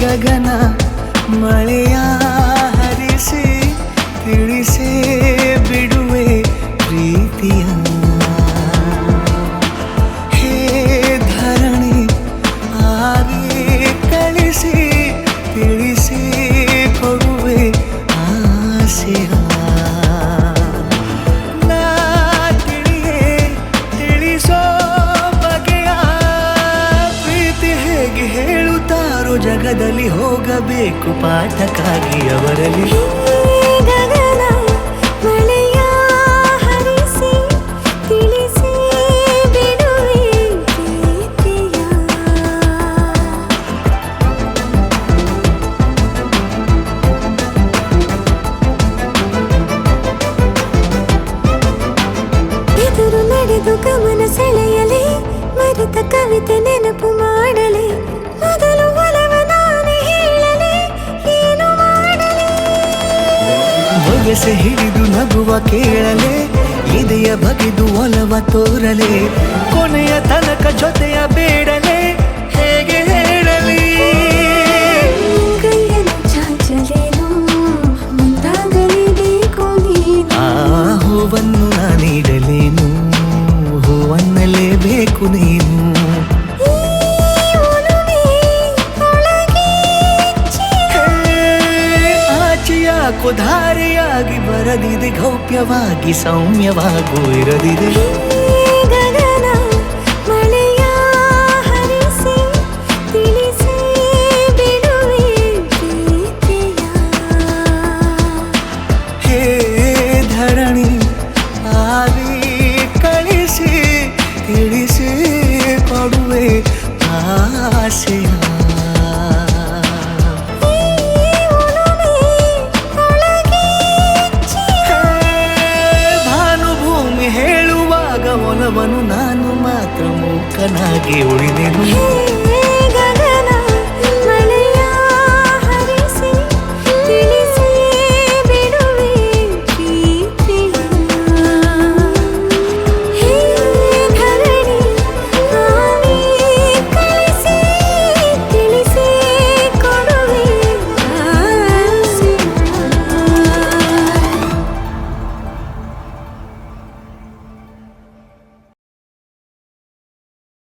ಗಗನ ಮಳೆಯ ಹರಿಸಿ ತಿಳಿಸೇ ಬಿಡುವೆ ಪ್ರೀತಿಯ ಹೇ ಧರಣಿ ಆಗಿ ಕಳಿಸಿ ತಿಳಿಸಿ ಕೊಡುವೆ ಆಸೆಯ ನಾ ತಿಳಿಯೇ ತಿಳಿಸೋ ಬಗೆಯ ಪ್ರೀತಿ ಹೇಗೆ ಹೇಳುತ್ತಾರೋ ಜಗದಲ್ಲಿ ಹೋಗಬೇಕು ಪಾಠಕ್ಕಾಗಿ ಅವರಲ್ಲಿ ಗಗನ ಮಳೆಯ ಹರಿಸಿ ತಿಳಿಸಿ ಬಿಡುವೆ ಪ್ರೀತಿಯ ಎದುರು ನಡೆದು ಗಮನ ಸೆಳೆಯಲಿ ಮರೆತ ಕವಿತೆ ನೆನಪು ಮಾಡಲಿ ಮೊದಲು ಒಲವ ನಾನೇ ಹೇಳಲಿ ಏನು ಮಾಡಲಿ ಬೊಗಸೆ ಹಿಡಿದು ನಗುವ ಕೇಳಲೆ ಇದೆಯ ಬಗೆದು ಒಲವ ತೋರಲೆ ಕೊನೆಯ ತನಕ ಜೊತೆಯ ಬೇಡಲೆ ಹೇಗೆ ಹೇಳಲಿ ಕೈಯನ್ನು ಚಾಚಲೇನು ಮುಂದಾಗಲಿ ಬೇಕು ನೀನು ಆ ಹೂವನ್ನು ನಾನೀಡಲೇನು ಹೂವನ್ನಲೇಬೇಕು ನೀನು ಈ ಒಲವೇ ಒಳಗೆ ಆಚೆಯಾಕೋ ಧಾರೆಯಾಗಿ ಬರದಿದೆ ಗೌಪ್ಯವಾಗಿ ಸೌಮ್ಯವಾಗೂ ಇರದಿದೆ ಗಗನ ಮಳೆಯ ಹರಿಸಿ ತಿಳಿಸಿ ಬಿಡುವೆ ಪ್ರೀತಿಯ ಹೇ ಧರಣಿ ಆಗಿ ಕಳಿಸಿ ತಿಳಿಸಿ ಕೊಡುವೆ ಆಸೆಯ ಭಾನುಭೂಮಿ ಹೇಳುವಾಗ ಒಲವನು ನಾನು ಮಾತ್ರ ಮೂಕನಾಗಿ ಉಳಿದೆನು